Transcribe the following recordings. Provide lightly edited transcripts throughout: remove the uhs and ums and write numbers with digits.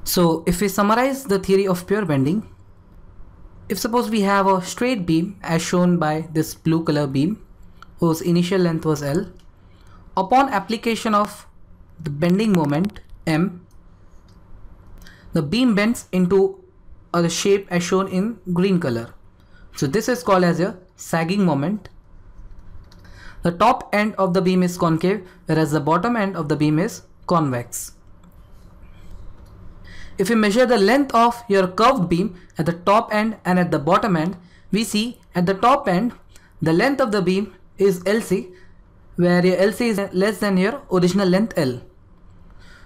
So if we summarize the theory of pure bending, if suppose we have a straight beam as shown by this blue color beam whose initial length was L, upon application of the bending moment M, the beam bends into a shape as shown in green color. So this is called as a sagging moment. The top end of the beam is concave, whereas the bottom end of the beam is convex. If we measure the length of your curved beam at the top end and at the bottom end, we see at the top end the length of the beam is LC, where your LC is less than your original length L.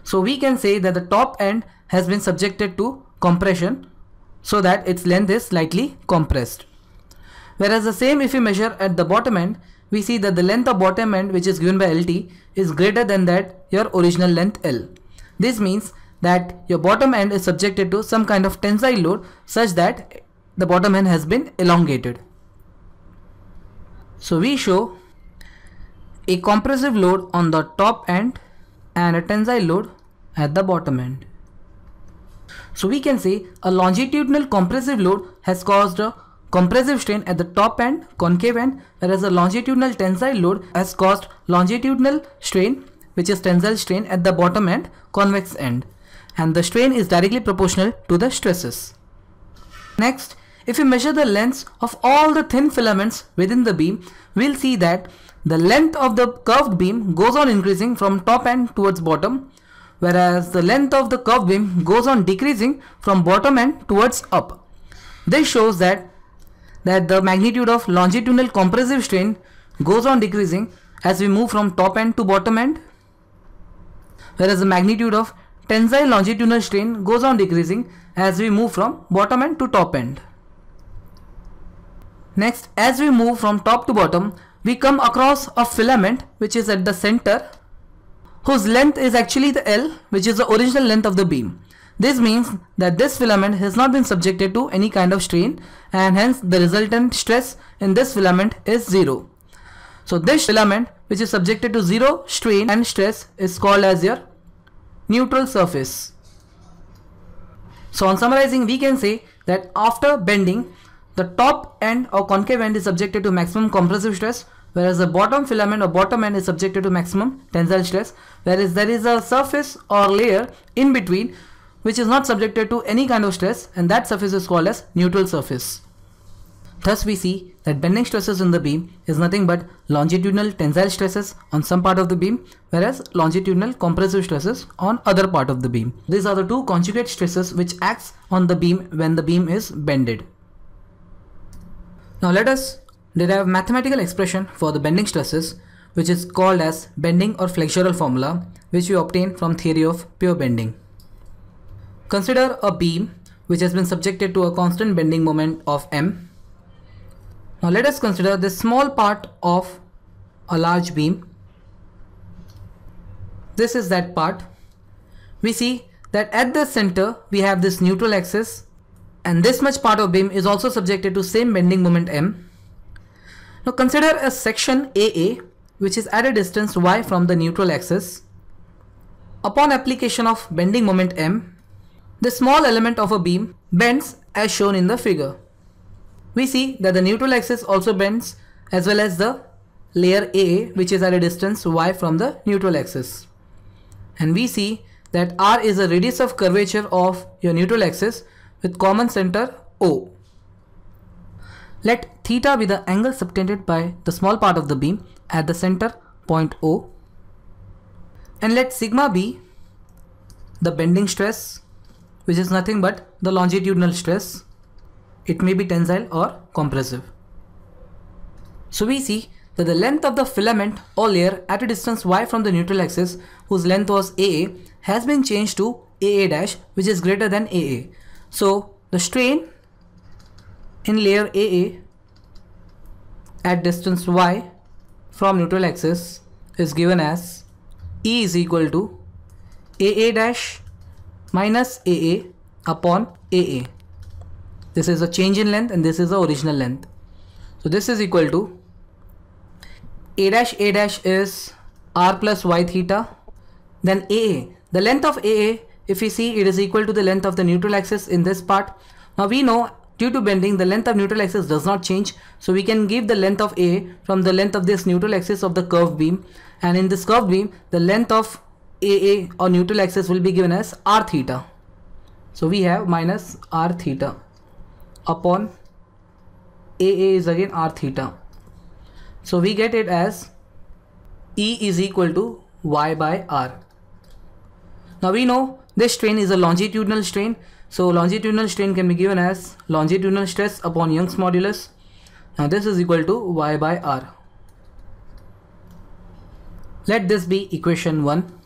So we can say that the top end has been subjected to compression so that its length is slightly compressed. Whereas the same if we measure at the bottom end, we see that the length of bottom end, which is given by LT, is greater than that your original length L. This means that your bottom end is subjected to some kind of tensile load such that the bottom end has been elongated. So we show a compressive load on the top end and a tensile load at the bottom end. So we can say a longitudinal compressive load has caused a compressive strain at the top end, concave end, whereas a longitudinal tensile load has caused longitudinal strain, which is tensile strain, at the bottom end, convex end, and the strain is directly proportional to the stresses. Next, if we measure the lengths of all the thin filaments within the beam, we'll see that the length of the curved beam goes on increasing from top end towards bottom, whereas the length of the curved beam goes on decreasing from bottom end towards up. This shows that the magnitude of longitudinal compressive strain goes on decreasing as we move from top end to bottom end, whereas the magnitude of tensile longitudinal strain goes on decreasing as we move from bottom end to top end. Next, as we move from top to bottom, we come across a filament which is at the center, whose length is actually the L, which is the original length of the beam. This means that this filament has not been subjected to any kind of strain, and hence the resultant stress in this filament is zero. So this filament, which is subjected to zero strain and stress, is called as your neutral surface. So on summarizing, we can say that after bending, the top end or concave end is subjected to maximum compressive stress, whereas the bottom filament or bottom end is subjected to maximum tensile stress, whereas there is a surface or layer in between which is not subjected to any kind of stress, and that surface is called as neutral surface. Thus we see that bending stresses in the beam is nothing but longitudinal tensile stresses on some part of the beam, whereas longitudinal compressive stresses on other part of the beam. These are the two conjugate stresses which acts on the beam when the beam is bended. Now let us derive mathematical expression for the bending stresses, which is called as bending or flexural formula, which we obtain from theory of pure bending. Consider a beam which has been subjected to a constant bending moment of M. Now let us consider this small part of a large beam. This is that part. We see that at the center we have this neutral axis, and this much part of beam is also subjected to same bending moment M. Now consider a section AA which is at a distance y from the neutral axis. Upon application of bending moment M, the small element of a beam bends as shown in the figure. We see that the neutral axis also bends, as well as the layer AA, which is at a distance y from the neutral axis. And we see that R is a radius of curvature of your neutral axis with common center O. Let theta be the angle subtended by the small part of the beam at the center point O, and let sigma be the bending stress, which is nothing but the longitudinal stress. It may be tensile or compressive. So we see that the length of the filament or layer at a distance y from the neutral axis, whose length was AA, has been changed to AA dash, which is greater than AA. So the strain in layer AA at distance y from neutral axis is given as E is equal to AA dash minus AA upon AA. This is a change in length and this is the original length. So this is equal to A dash is R plus Y theta. Then AA, the length of AA if we see, it is equal to the length of the neutral axis in this part. Now we know due to bending the length of neutral axis does not change, so we can give the length of A from the length of this neutral axis of the curved beam, and in this curved beam the length of AA or neutral axis will be given as r theta. So we have minus r theta upon AA is again r theta. So we get it as E is equal to y by r. Now we know this strain is a longitudinal strain. So longitudinal strain can be given as longitudinal stress upon Young's modulus. Now this is equal to y by r. Let this be equation 1.